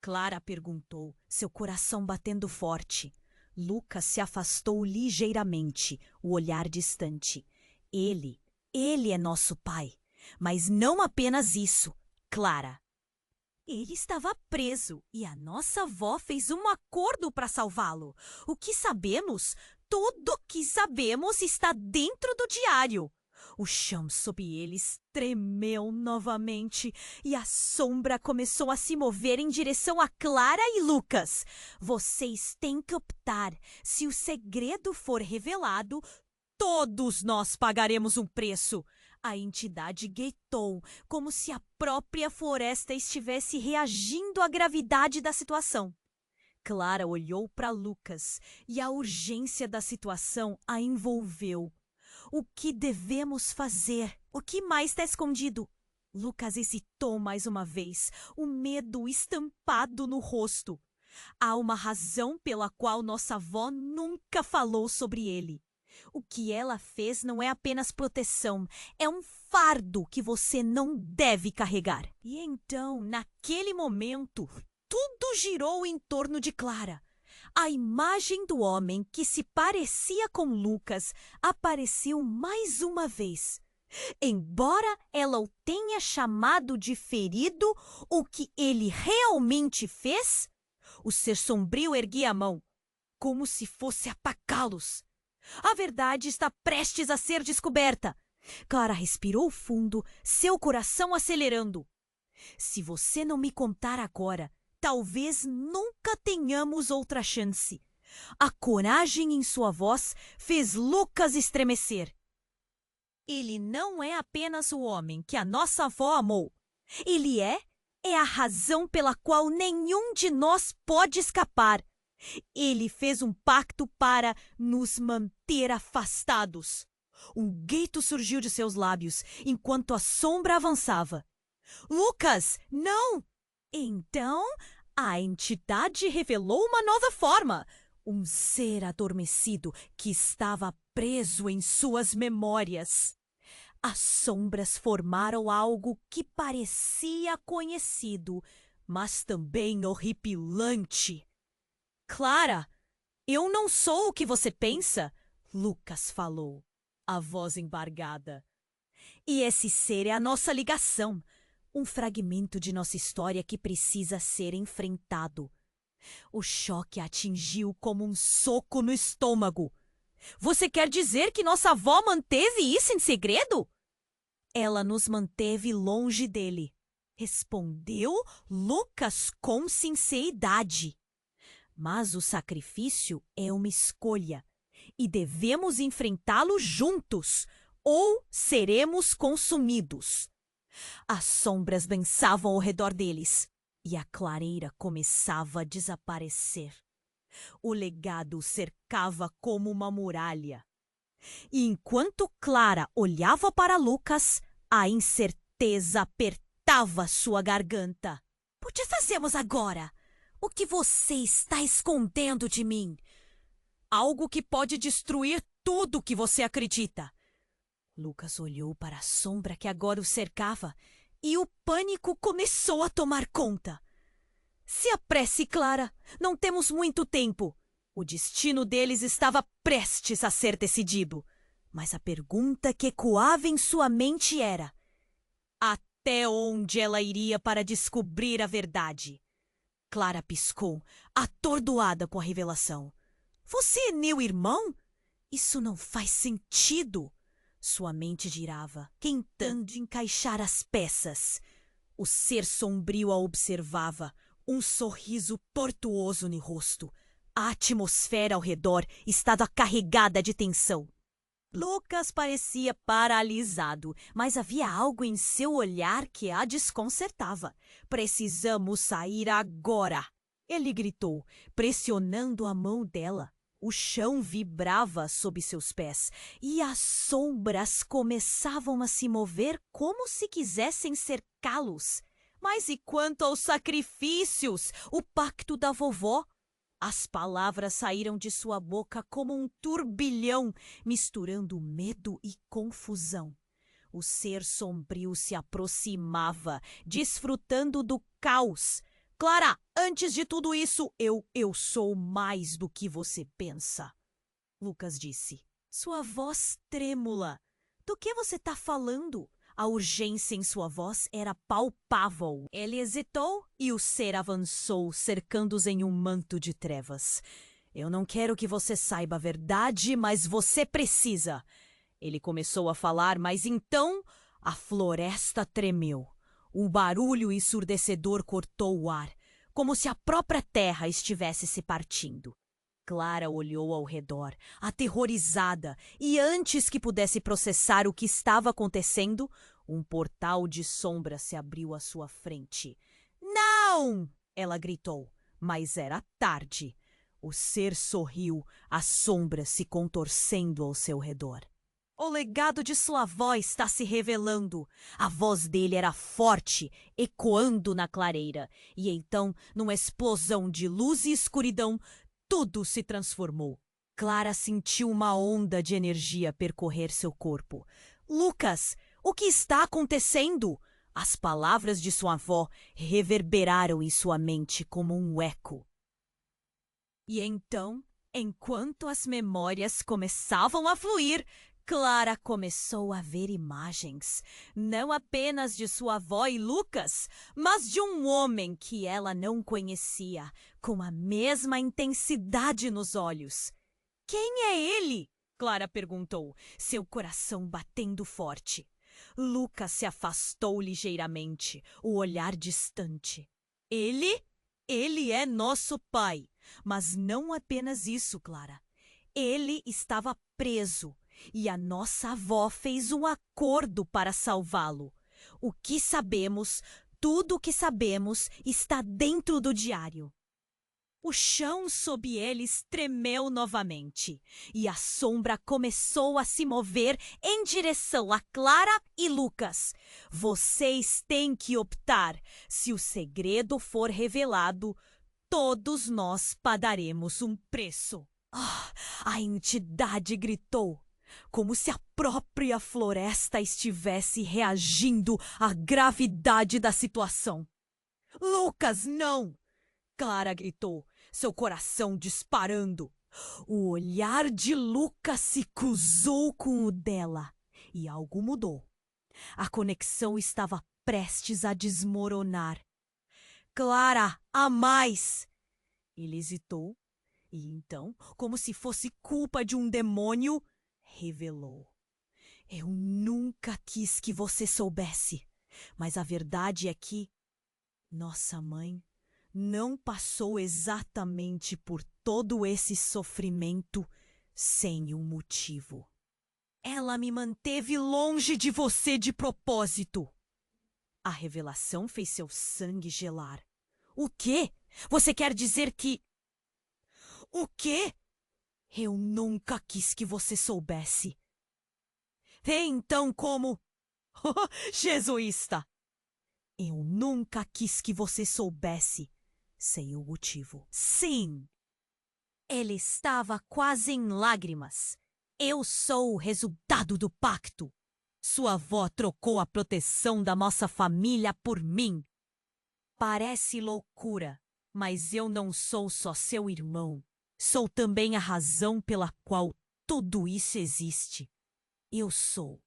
Clara perguntou, seu coração batendo forte. Lucas se afastou ligeiramente, o olhar distante. Ele é nosso pai. Mas não apenas isso, Clara. Ele estava preso e a nossa avó fez um acordo para salvá-lo. O que sabemos? Tudo o que sabemos está dentro do diário. O chão sob eles tremeu novamente e a sombra começou a se mover em direção a Clara e Lucas. Vocês têm que optar. Se o segredo for revelado, todos nós pagaremos um preço. A entidade guetou, como se a própria floresta estivesse reagindo à gravidade da situação. Clara olhou para Lucas e a urgência da situação a envolveu. O que devemos fazer? O que mais está escondido? Lucas hesitou mais uma vez, o medo estampado no rosto. Há uma razão pela qual nossa avó nunca falou sobre ele. O que ela fez não é apenas proteção, é um fardo que você não deve carregar. E então, naquele momento, tudo girou em torno de Clara. A imagem do homem que se parecia com Lucas apareceu mais uma vez. Embora ela o tenha chamado de ferido, o que ele realmente fez? O ser sombrio erguia a mão, como se fosse atacá-los. A verdade está prestes a ser descoberta. Clara respirou fundo, seu coração acelerando. Se você não me contar agora, talvez nunca tenhamos outra chance. A coragem em sua voz fez Lucas estremecer. Ele não é apenas o homem que a nossa avó amou. Ele é a razão pela qual nenhum de nós pode escapar. Ele fez um pacto para nos manter afastados. Um grito surgiu de seus lábios enquanto a sombra avançava. Lucas, não! Então, a entidade revelou uma nova forma. Um ser adormecido que estava preso em suas memórias. As sombras formaram algo que parecia conhecido, mas também horripilante. Clara, eu não sou o que você pensa, Lucas falou, a voz embargada. E esse ser é a nossa ligação, um fragmento de nossa história que precisa ser enfrentado. O choque a atingiu como um soco no estômago. Você quer dizer que nossa avó manteve isso em segredo? Ela nos manteve longe dele, respondeu Lucas com sinceridade. Mas o sacrifício é uma escolha e devemos enfrentá-lo juntos ou seremos consumidos. As sombras dançavam ao redor deles e a clareira começava a desaparecer. O legado cercava como uma muralha. E enquanto Clara olhava para Lucas, a incerteza apertava sua garganta. O que fazemos agora? O que você está escondendo de mim? Algo que pode destruir tudo o que você acredita. Lucas olhou para a sombra que agora o cercava e o pânico começou a tomar conta. Se apresse, Clara. Não temos muito tempo. O destino deles estava prestes a ser decidido. Mas a pergunta que ecoava em sua mente era: até onde ela iria para descobrir a verdade? Clara piscou, atordoada com a revelação. Você é meu irmão? Isso não faz sentido. Sua mente girava, tentando encaixar as peças. O ser sombrio a observava, um sorriso tortuoso no rosto. A atmosfera ao redor estava carregada de tensão. Lucas parecia paralisado, mas havia algo em seu olhar que a desconcertava. Precisamos sair agora! Ele gritou, pressionando a mão dela. O chão vibrava sob seus pés e as sombras começavam a se mover como se quisessem cercá-los. Mas e quanto aos sacrifícios? O pacto da vovó? As palavras saíram de sua boca como um turbilhão, misturando medo e confusão. O ser sombrio se aproximava, desfrutando do caos. Clara, antes de tudo isso, eu sou mais do que você pensa. Lucas disse, sua voz trêmula. Do que você está falando? A urgência em sua voz era palpável. Ele hesitou e o ser avançou, cercando-os em um manto de trevas. Eu não quero que você saiba a verdade, mas você precisa. Ele começou a falar, mas então a floresta tremeu. Um barulho ensurdecedor cortou o ar, como se a própria terra estivesse se partindo. Clara olhou ao redor, aterrorizada, e antes que pudesse processar o que estava acontecendo, um portal de sombra se abriu à sua frente. Não! Ela gritou, mas era tarde. O ser sorriu, a sombra se contorcendo ao seu redor. O legado de sua avó está se revelando. A voz dele era forte, ecoando na clareira. E então, numa explosão de luz e escuridão, tudo se transformou. Clara sentiu uma onda de energia percorrer seu corpo. Lucas, o que está acontecendo? As palavras de sua avó reverberaram em sua mente como um eco. E então, enquanto as memórias começavam a fluir, Clara começou a ver imagens, não apenas de sua avó e Lucas, mas de um homem que ela não conhecia, com a mesma intensidade nos olhos. Quem é ele? Clara perguntou, seu coração batendo forte. Lucas se afastou ligeiramente, o olhar distante. Ele é nosso pai. Mas não apenas isso, Clara. Ele estava preso e a nossa avó fez um acordo para salvá-lo. O que sabemos, tudo o que sabemos, está dentro do diário. O chão sob eles tremeu novamente e a sombra começou a se mover em direção a Clara e Lucas. Vocês têm que optar. Se o segredo for revelado, todos nós pagaremos um preço. A entidade gritou, como se a própria floresta estivesse reagindo à gravidade da situação. Lucas, não! Clara gritou, seu coração disparando. O olhar de Lucas se cruzou com o dela e algo mudou. A conexão estava prestes a desmoronar. Clara, há mais! Ele hesitou e então, como se fosse culpa de um demônio, revelou. Eu nunca quis que você soubesse, mas a verdade é que nossa mãe não passou exatamente por todo esse sofrimento sem um motivo. Ela me manteve longe de você de propósito. A revelação fez seu sangue gelar. O quê? Você quer dizer que... O quê? Eu nunca quis que você soubesse. Então como... Jesuísta! Eu nunca quis que você soubesse, sem o motivo. Sim! Ele estava quase em lágrimas. Eu sou o resultado do pacto. Sua avó trocou a proteção da nossa família por mim. Parece loucura, mas eu não sou só seu irmão. Sou também a razão pela qual tudo isso existe. Eu sou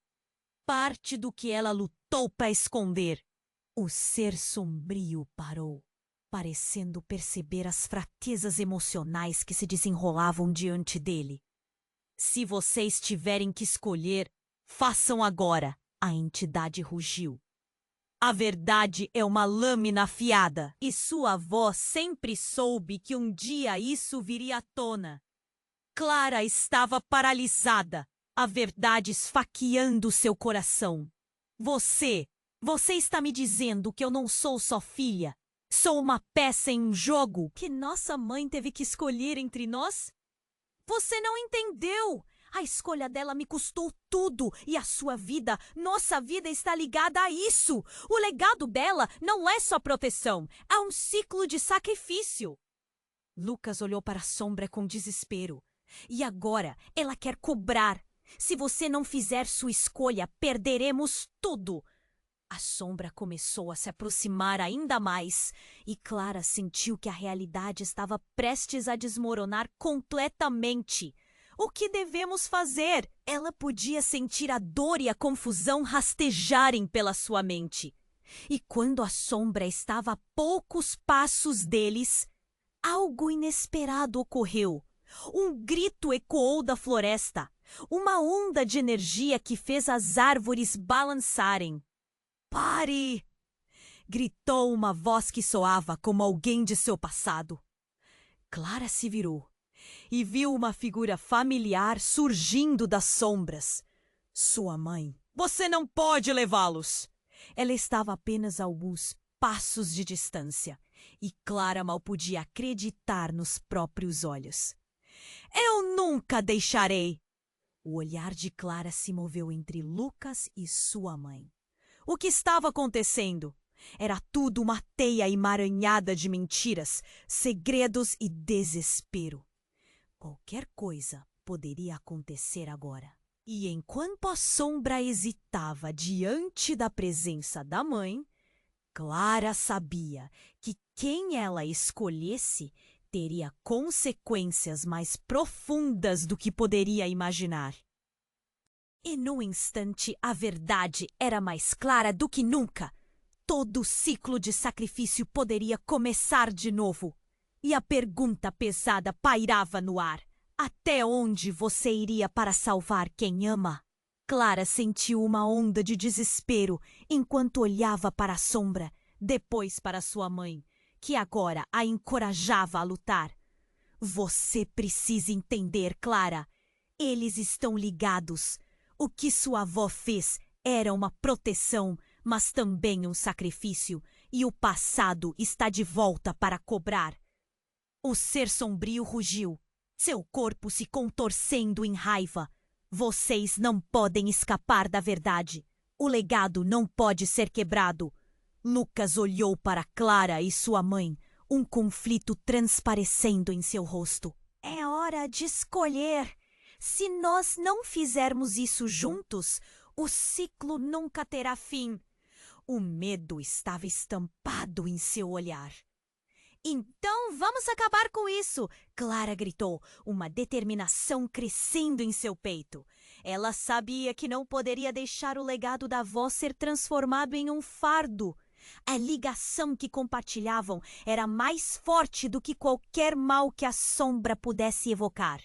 parte do que ela lutou para esconder. O ser sombrio parou, parecendo perceber as fraquezas emocionais que se desenrolavam diante dele. Se vocês tiverem que escolher, façam agora, a entidade rugiu. A verdade é uma lâmina afiada, e sua avó sempre soube que um dia isso viria à tona. Clara estava paralisada, a verdade esfaqueando seu coração. Você está me dizendo que eu não sou só filha? Sou uma peça em um jogo que nossa mãe teve que escolher entre nós? Você não entendeu! A escolha dela me custou tudo e a sua vida, nossa vida está ligada a isso. O legado dela não é só proteção, é um ciclo de sacrifício. Lucas olhou para a sombra com desespero. E agora ela quer cobrar. Se você não fizer sua escolha, perderemos tudo. A sombra começou a se aproximar ainda mais e Clara sentiu que a realidade estava prestes a desmoronar completamente. O que devemos fazer? Ela podia sentir a dor e a confusão rastejarem pela sua mente. E quando a sombra estava a poucos passos deles, algo inesperado ocorreu. Um grito ecoou da floresta, uma onda de energia que fez as árvores balançarem. "Pare!" gritou uma voz que soava como alguém de seu passado. Clara se virou e viu uma figura familiar surgindo das sombras. Sua mãe. "Você não pode levá-los!" Ela estava apenas a alguns passos de distância e Clara mal podia acreditar nos próprios olhos. "Eu nunca deixarei!" O olhar de Clara se moveu entre Lucas e sua mãe. O que estava acontecendo? Era tudo uma teia emaranhada de mentiras, segredos e desespero. Qualquer coisa poderia acontecer agora. E enquanto a sombra hesitava diante da presença da mãe, Clara sabia que quem ela escolhesse teria consequências mais profundas do que poderia imaginar. E no instante a verdade era mais clara do que nunca. Todo o ciclo de sacrifício poderia começar de novo. E a pergunta pesada pairava no ar. Até onde você iria para salvar quem ama? Clara sentiu uma onda de desespero enquanto olhava para a sombra, depois para sua mãe, que agora a encorajava a lutar. Você precisa entender, Clara. Eles estão ligados. O que sua avó fez era uma proteção, mas também um sacrifício, e o passado está de volta para cobrar. O ser sombrio rugiu, seu corpo se contorcendo em raiva. Vocês não podem escapar da verdade. O legado não pode ser quebrado. Lucas olhou para Clara e sua mãe, um conflito transparecendo em seu rosto. É hora de escolher. Se nós não fizermos isso juntos, o ciclo nunca terá fim. O medo estava estampado em seu olhar. Então vamos acabar com isso, Clara gritou, uma determinação crescendo em seu peito. Ela sabia que não poderia deixar o legado da avó ser transformado em um fardo. A ligação que compartilhavam era mais forte do que qualquer mal que a sombra pudesse evocar.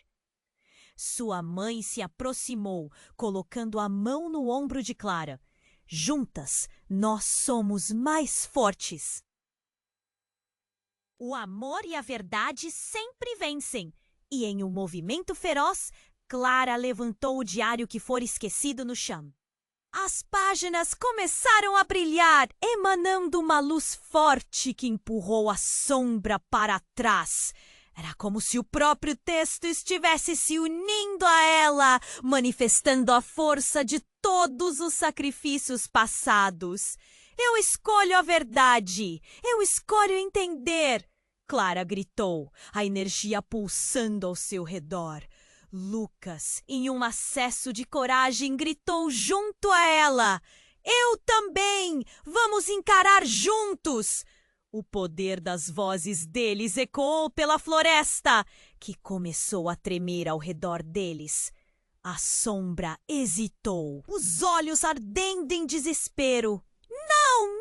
Sua mãe se aproximou, colocando a mão no ombro de Clara. Juntas, nós somos mais fortes. O amor e a verdade sempre vencem. E em um movimento feroz, Clara levantou o diário que fora esquecido no chão. As páginas começaram a brilhar, emanando uma luz forte que empurrou a sombra para trás. Era como se o próprio texto estivesse se unindo a ela, manifestando a força de todos os sacrifícios passados. Eu escolho a verdade. Eu escolho entender. Clara gritou, a energia pulsando ao seu redor. Lucas, em um acesso de coragem, gritou junto a ela. Eu também! Vamos encarar juntos! O poder das vozes deles ecoou pela floresta, que começou a tremer ao redor deles. A sombra hesitou, os olhos ardendo em desespero.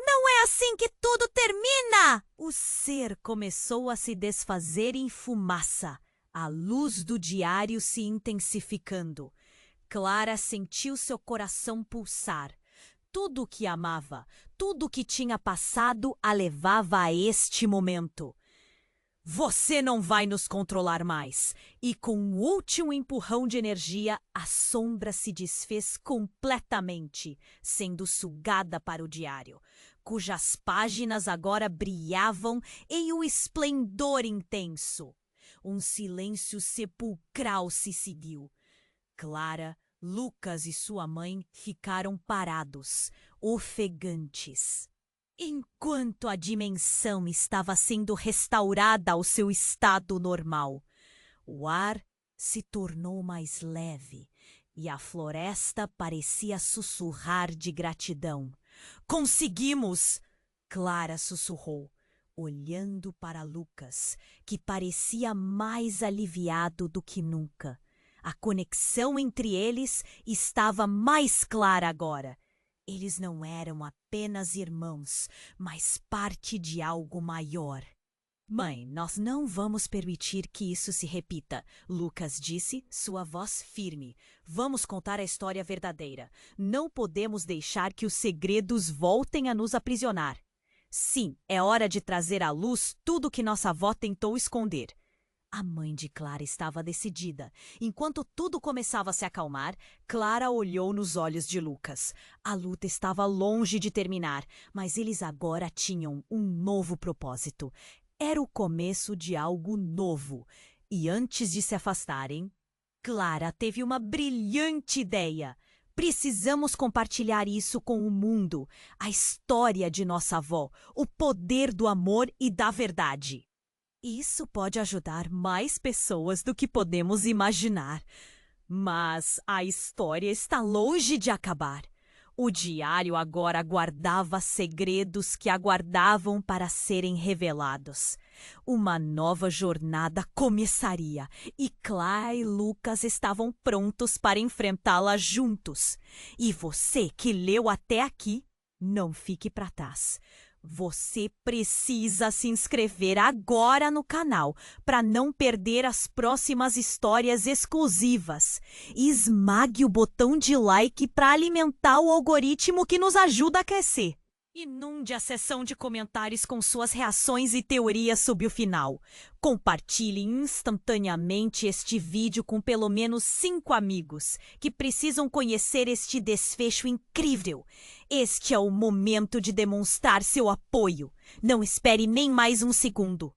Não é assim que tudo termina! O ser começou a se desfazer em fumaça, a luz do diário se intensificando. Clara sentiu seu coração pulsar. Tudo o que amava, tudo o que tinha passado a levava a este momento. Você não vai nos controlar mais. E com um último empurrão de energia, a sombra se desfez completamente, sendo sugada para o diário, cujas páginas agora brilhavam em um esplendor intenso. Um silêncio sepulcral se seguiu. Clara, Lucas e sua mãe ficaram parados, ofegantes. Enquanto a dimensão estava sendo restaurada ao seu estado normal, o ar se tornou mais leve e a floresta parecia sussurrar de gratidão. Conseguimos! Clara sussurrou, olhando para Lucas, que parecia mais aliviado do que nunca. A conexão entre eles estava mais clara agora. Eles não eram apenas irmãos, mas parte de algo maior. Mãe, nós não vamos permitir que isso se repita, Lucas disse, sua voz firme. Vamos contar a história verdadeira. Não podemos deixar que os segredos voltem a nos aprisionar. Sim, é hora de trazer à luz tudo que nossa avó tentou esconder. A mãe de Clara estava decidida. Enquanto tudo começava a se acalmar, Clara olhou nos olhos de Lucas. A luta estava longe de terminar, mas eles agora tinham um novo propósito. Era o começo de algo novo. E antes de se afastarem, Clara teve uma brilhante ideia. Precisamos compartilhar isso com o mundo. A história de nossa avó, o poder do amor e da verdade. Isso pode ajudar mais pessoas do que podemos imaginar. Mas a história está longe de acabar. O diário agora guardava segredos que aguardavam para serem revelados. Uma nova jornada começaria e Clara e Lucas estavam prontos para enfrentá-la juntos. E você que leu até aqui, não fique para trás. Você precisa se inscrever agora no canal para não perder as próximas histórias exclusivas. Esmague o botão de like para alimentar o algoritmo que nos ajuda a crescer. Inunde a seção de comentários com suas reações e teorias sobre o final. Compartilhe instantaneamente este vídeo com pelo menos 5 amigos que precisam conhecer este desfecho incrível. Este é o momento de demonstrar seu apoio. Não espere nem mais um segundo.